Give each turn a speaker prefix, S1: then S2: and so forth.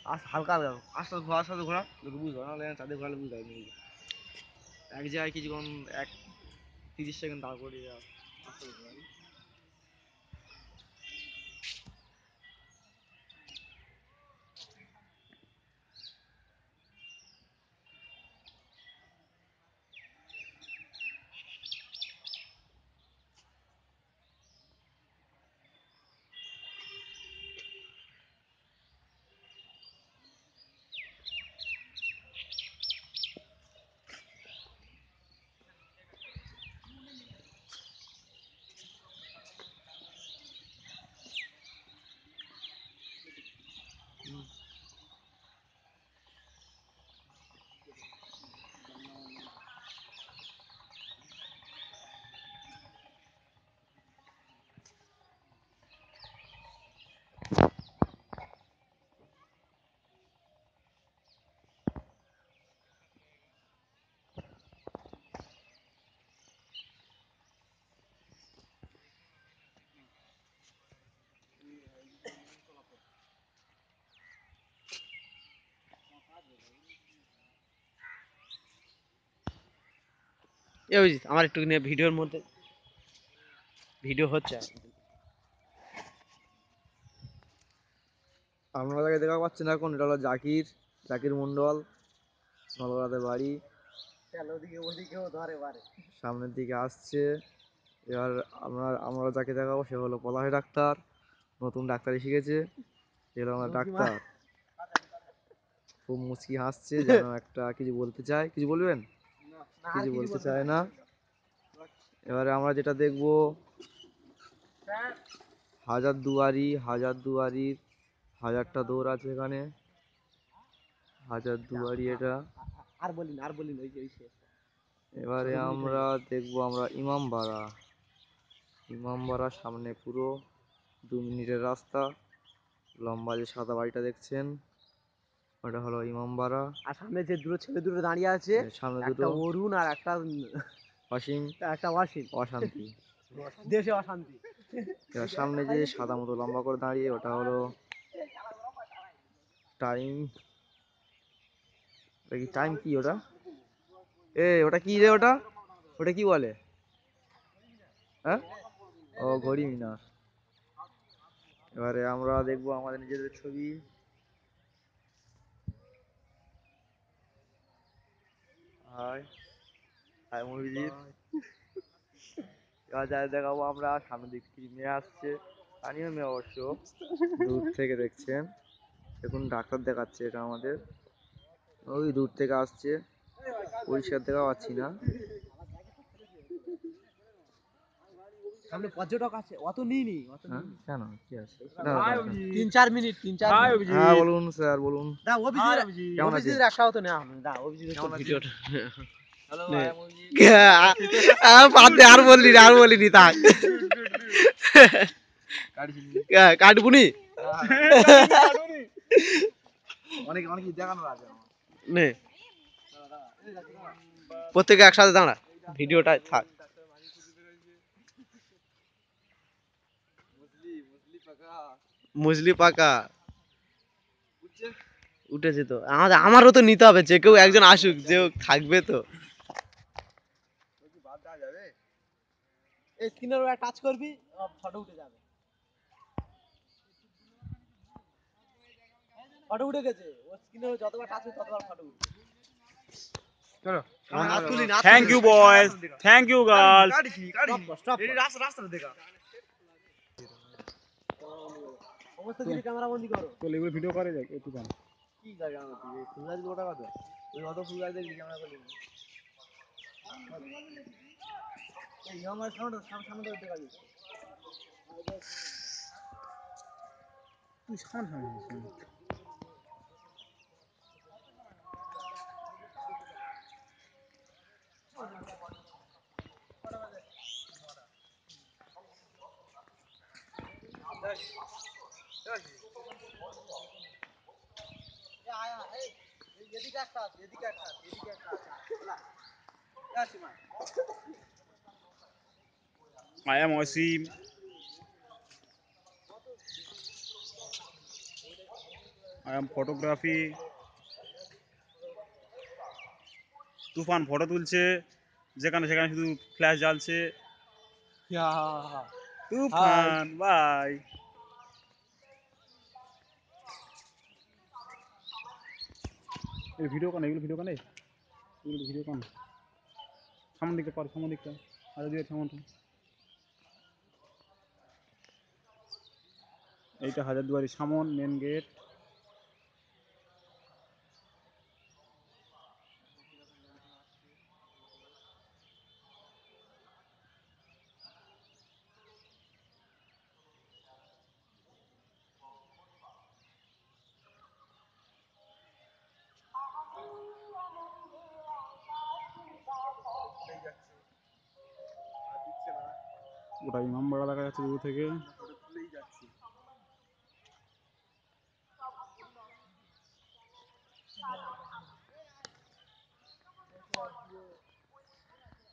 S1: হালকা হালকা আস্তে ঘোরা আস্তে ঘোরা লোকে বুঝতে পারে না তাদের ঘোরালে বুঝতে পারবে এক জায়গায় কিছুক্ষণ 30 সেকেন্ড দাঁড় করিয়ে আস্তে ঘোরা অভিজিৎ আমার একটু নিয়ে ভিডিওর মধ্যে ভিডিও হচ্ছে আপনারা যাকে দেখা পাচ্ছেন এখন এটা হলো জাকির মন্ডল নলগড়াতে বাড়ি সামনের দিকে আসছে এবার আমরা যাকে দেখাবো সে হলো পলাশ ডাক্তার নতুন ডাক্তারি শিখেছে এলো আমার ডাক্তার খুব মুচকি হাসছে যেন একটা কিছু বলতে চায় কিছু বলবেন কিছু বলতে চায় না এবারে আমরা যেটা দেখবো হাজারদুয়ারির 1000টা দৌড় আছে এখানে হাজারদুয়ারি এটা আর বলিন এবারে আমরা দেখবো আমরা ইমামবাড়া সামনে পুরো 2 মিনিটের রাস্তা লম্বা যে সাদা বাড়িটা দেখছেন ওটা হলো ইমামবাড়া আর সামনে যে ছেলে দুটো দাঁড়িয়ে আছে সামনে দুটো অরুণ আর একটা অশান্তি দেশে অশান্তি সামনে যে সাদা মতো লম্বা করে দাঁড়িয়ে ওটা হলো টাইম কি ওটা ওটা কি রে ওটা কি বলে হ্যাঁ ও ঘড়ি মিনার এবারে আমরা দেখবো আমাদের নিজেদের ছবি হাই মহিজিৎ এবার যাই দেখাবো আমরা সামনের দিক থেকে মেয়ে আসছে স্থানীয় মেয়ে অবশ্য দূর থেকে দেখছেন দেখুন ডাক্তার দেখাচ্ছে এটা আমাদের ওই দূর থেকে আসছে পরিষ্কার দেখা পাচ্ছি না সামনে পর্যটক আছে অত নিইনি কেন কি আছে 3-4 মিনিট হ্যাঁ বলুন স্যার বলুন দা কেমন আছে একটাও তো নেওয়া হলো দা ভিডিওটা হ্যালো আর বলিনি থাক কাটবুনি অনেক দেখানোর আছে নে প্রত্যেকে একসাথে দাঁড়া ভিডিওটা থাক মুসলি পাকা উঠেছে তো আমারও তো নিতে হবে যে কেউ একজন আসুক যে থাকবে তো এই স্ক্রিনের উপর টাচ করবি ফটো উঠে যাবে ফটো উঠে গেছে ও স্ক্রিনের যতবার টাচ হবে ততবার ফটো উঠবে চলো thank you boys thank you girls stop এই রাস্তা দেখা সমস্ত কিছু ক্যামেরা বন্দি করো তো এগুলো ভিডিও করে যাক একটু জান কি জায়গা আমাদের এই ফুলগাছ গোটা কত ওই অত ফুলগাছ দেখি ক্যামেরা করে এই আমার সামনে দেখা যাচ্ছে তুই সামনে I am Osim.
S2: I am photography. Tufan photo তুলছে, যেখানে সেখানে শুধু ফ্ল্যাশ জ্বালছে।
S1: হাই।
S2: তুফান বাই। এই ভিডিও কানে, এগুলো ভিডিও কানে, এগুলো ভিডিও কান। সামন দিকটা পার, সামন দিকটা আর দিয়ে সামন। এইটা হাজারদুয়ারি সামন মেন গেট। ওটা ইমামবাড়া দেখা যাচ্ছে দূর থেকে।